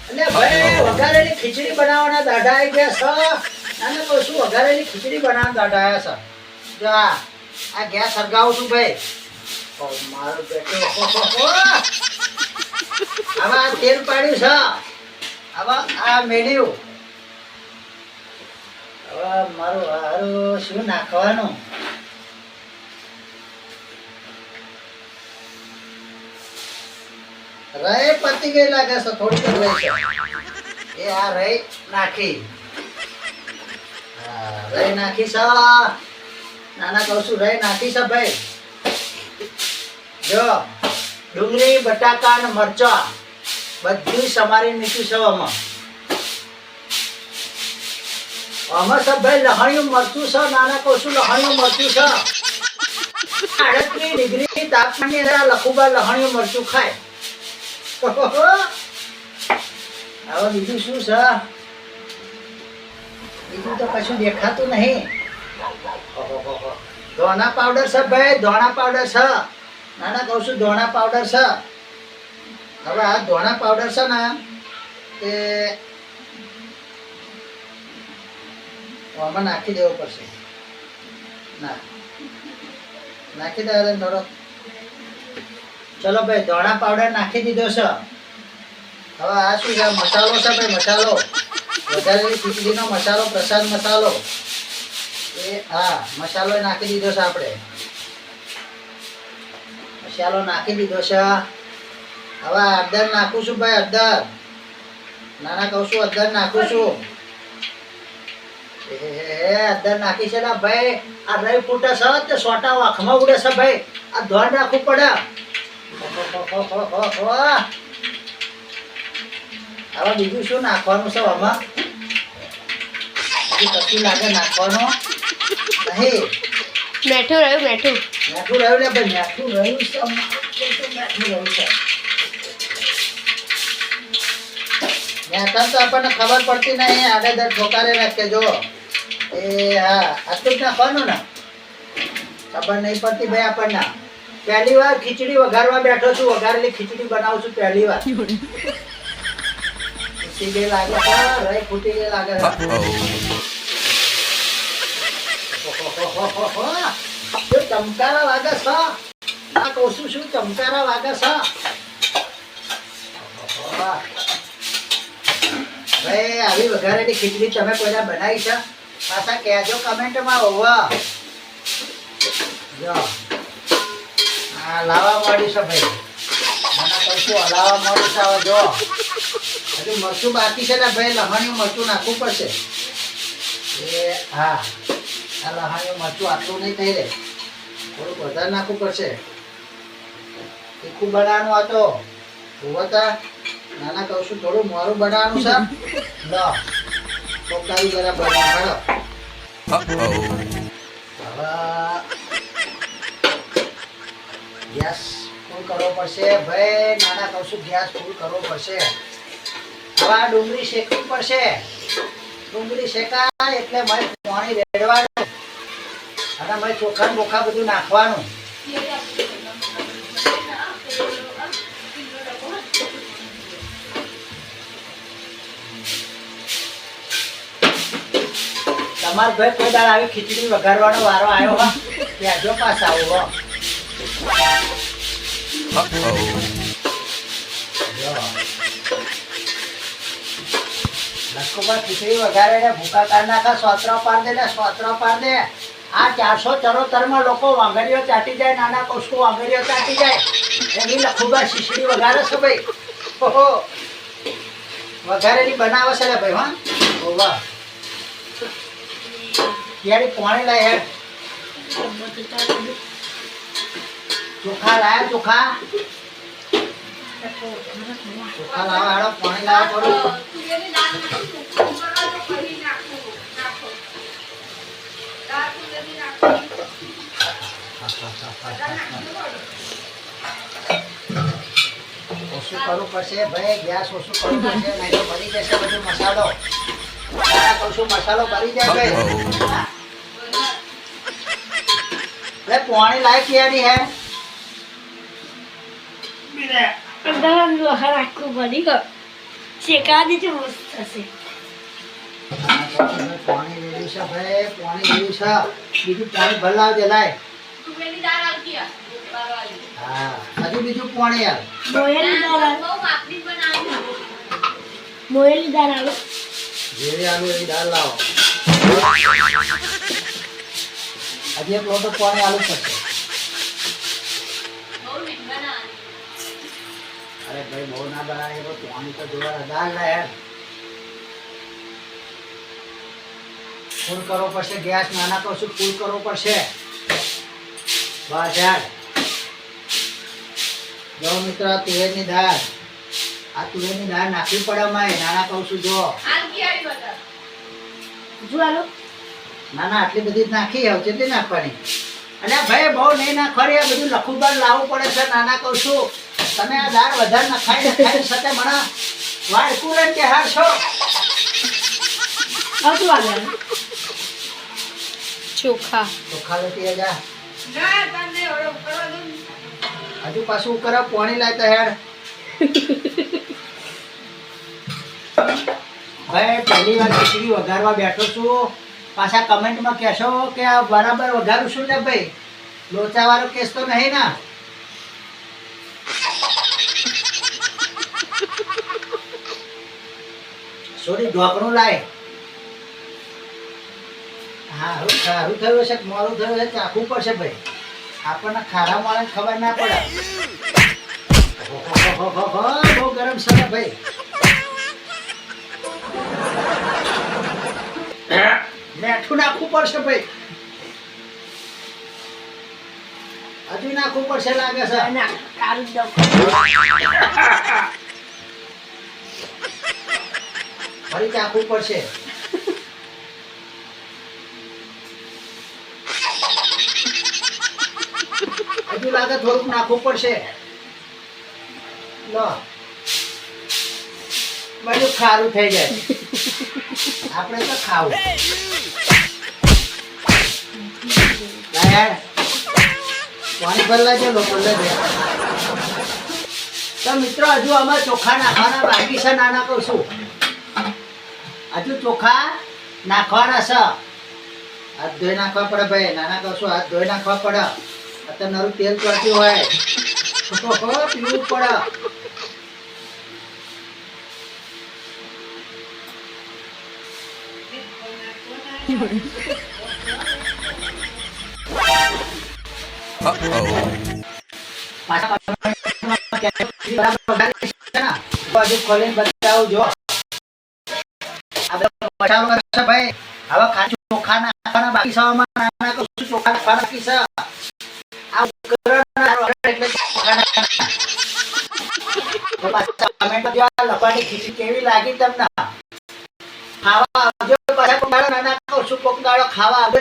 એટલે ભાઈ વઘારેલી ખીચડી બનાવવાના દાઢા આવી ગયા છે. અને તો શું વઘારેલી ખીચડી બનાવવાના દાઢા આવ્યા છે. જો આ ગેસ સળગાવું છું ભાઈ. મારું બેટું હવે આ તેલ પાડ્યું છે. હવે આ મેળ્યું. હવે મારું હારું શું નાખવાનું? રહી પતી ગઈ લાગે છે. થોડી જ રહી છે. એ આ રહી નાખી. રહી નાખી છે. નાના કહું છું રહી નાખી છે ભાઈ. જો ડુંગળી બટાકા અને મરચા બધું સમારી મૂક્યું છે. આમાં સબ ભાઈ લહણિયું મરચું છે. નાના કહું છું લહણિયું મરચું છે. 38 ડિગ્રી તાપમાને લખુબા લહણિયું મરચું ખાય. હવે બીજું શું છે? બીજું તો કશું દેખાતું નહીં. ધોણા પાવડર છે ભાઈ. ધોણા પાવડર છે. નાના કહું છું ધોણા પાવડર છે. હવે આ ધોણા પાવડર છે ને તે આમાં નાખી દેવો પડશે. નાખી દે થોડો. ચલો ભાઈ ધોણા પાવડર નાખી દીધો છે. હવે આ શું છે? મસાલો છે ભાઈ. મસાલો વઘારેલી ખીચડીનો મસાલો, પ્રસાદ મસાલો. એ હા મસાલો નાખી દીધો છે. આપણે મસાલો નાખી દીધો છે. હવે હળદર નાખું છું ભાઈ. હળદર નાના કહું છું હળદર નાખું છું. હળદર નાખી છે ને ભાઈ. આ રહી ફૂટે છે તે સોટા આંખમાં ઉડે છે ભાઈ. આ ધ્યાન રાખવું પડે. હવે બીજું શું નાખવાનું છે? આમાં બીજું કશું લાગે નાખવાનું નહીં. મેઠું રહ્યું. મેઠું રહ્યું ને ભાઈ. મેઠું રહ્યું છે. મેઠું રહ્યું છે. મેઠા તો આપણને ખબર પડતી નહીં. આડે દર ઠોકારે રાખે. જો એ હા આટલું જ નાખવાનું ને. ખબર નહીં પડતી ભાઈ આપણને. પહેલી વાર ખીચડી વઘારવા બેઠો છું. વઘારેલી ખીચડી બનાવું છું પહેલી વાર. ફૂટી ગઈ લાગે છે. રહી ફૂટી ગઈ લાગે છે. ચમકારા વાગે છે. આ કહું છું શું ચમકારા વાગે છે. ભાઈ આવી વઘારેલી ખીચડી તમે કોઈને બનાવી છે? પાછા કહેજો કમેન્ટમાં. હોવા જો આ લાવવા માંડ્યું છે ભાઈ. મને કશું હલાવવા માંડ્યું છે. હવે જો હજુ મરચું બાકી છે ને ભાઈ. લહણિયું મરચું નાખવું પડશે. એ હા આ લહણિયું મરચું આટલું નહીં થઈ રહે. થોડુંક વધારે નાખવું પડશે. તીખું બનાવવાનું હતો. હોવતા નાના કહું છું થોડું મોરું બનાવવાનું છે. લો ચોખ્ખાઈ બરાબર બનાવો. હવે ગેસ ફૂલ કરવો પડશે ભાઈ. નાના કહું છું ગેસ ફૂલ કરવો પડશે. હવે આ ડુંગળી શેકવી પડશે. ડુંગળી શેકાય એટલે મારે પાણી રેડવાનું અને મારે ચોખા બોખા બધું નાખવાનું. તમાર ભાઈ કોઈ દાળ આવી ખીચડી વઘારવાનો વારો આવ્યો હોય કહેજો પાછા આવો. લખુભાઈ ખીચડી વઘારે ને ભૂકા કાઢ નાખા. સોતરા પાડ દે ને સોતરા પાડ દે. આ 474 માં લોકો વાંગડીઓ ચાટી જાય. નાના કોસકો વાંગડીઓ ચાટી જાય. એની લખુભાઈ ખીચડી વઘારે છે ભાઈ. ઓહો વઘારેલી બનાવે છે ને ભાઈ. હા વાહ યારી પાણી લાય યાર. ચોખા લાયા ચોખા. ચોખા લાવા હેડો. પાણી લાવા થોડું. ઓછું કરવું પડશે ભાઈ. ગેસ ઓછું કરવું પડશે નહીં તો ભરી જશે બધું મસાલો. કહું છું મસાલો ભરી જાય ભાઈ. પાણી લાયક યારી હે ગરમ લોહા રાખવું પડી ગયો શેકા દીધું મસ્ત થશે પાણી રેડ્યું છે ભાઈ પાણી રેડ્યું છે બીજું પાણી ભલાવજે લાય હા હજુ બીજું પાણી આવે મોયેલી દાળ આલુ જેવી આલુ એવી દાળ લાવો હજી એક લોટો પાણી આલુ પડશે અરે ભાઈ બહુ ના બનાવે તો પાણી તો જોવા દાળ લાય યાર ફૂલ કરવો પડશે ગેસ નાના કરશું ફૂલ કરવો પડશે બસ યાર જો મિત્ર તુવેરની દાળ આ તુવેરની દાળ નાખવી પડે અમારે નાના કહું છું જો જો આલુ ના આટલી બધી જ નાખી હવે કેટલી નાખવાની અલ્યા ભાઈ બહુ નહીં નાખવાની આ બધું લખુબાર લાવવું પડે છે નાના કહું છું તમે આ દાળ વધારે નખાઈ સાથે મને વાળકુરન કે હાર છો આવતું આવે ચોખા ચોખા લેતી જા હજુ પાછું ઉકરા પાણી લાવતા હેડ ભાઈ પહેલી વાર ખીચડી વઘારવા બેઠો છું પાછા કમેન્ટમાં કહેશો કે આ બરાબર વઘારું છું ને ભાઈ લોચા વાળો કેસ તો નહીં ના સોરી ઢોકણું લાય સારું સારું થયું છે મોડું થયું છે ચાખવું પડશે ભાઈ આપણને ખારા માળે ખબર ના પડે બહુ ગરમ છે ને ભાઈ મેઠું નાખવું પડશે ભાઈ હજુ નાખવું પડશે લાગે છે ફરી ચાખવું પડશે હજુ લાગે થોડુંક નાખવું પડશે લો બધું ખારું થઈ જાય આપણે તો ખાવું પાણી ભરવા છે લોકો તો મિત્રો હજુ આમાં ચોખા નાખવાના બાકી છે નાના કહું છું હજુ ચોખા નાખવાના છે હાથ ધોઈ નાખવા પડે ભાઈ નાના કહું છું હાથ ધોઈ નાખવા પડે અત્યારે નરું તેલ ચોટ્યું હોય પીવું પડે ખોલીને બતાવું જો ભાઈ હવે ખાલી ચોખા નાખવાના બાકી છે નાના કહું છું ચોખા નાખવાના બાકી છે ખીચડી કેવી લાગી તમને ખાવા આવજો પાછા નાના કહું છું કોક દાડો ખાવા આવે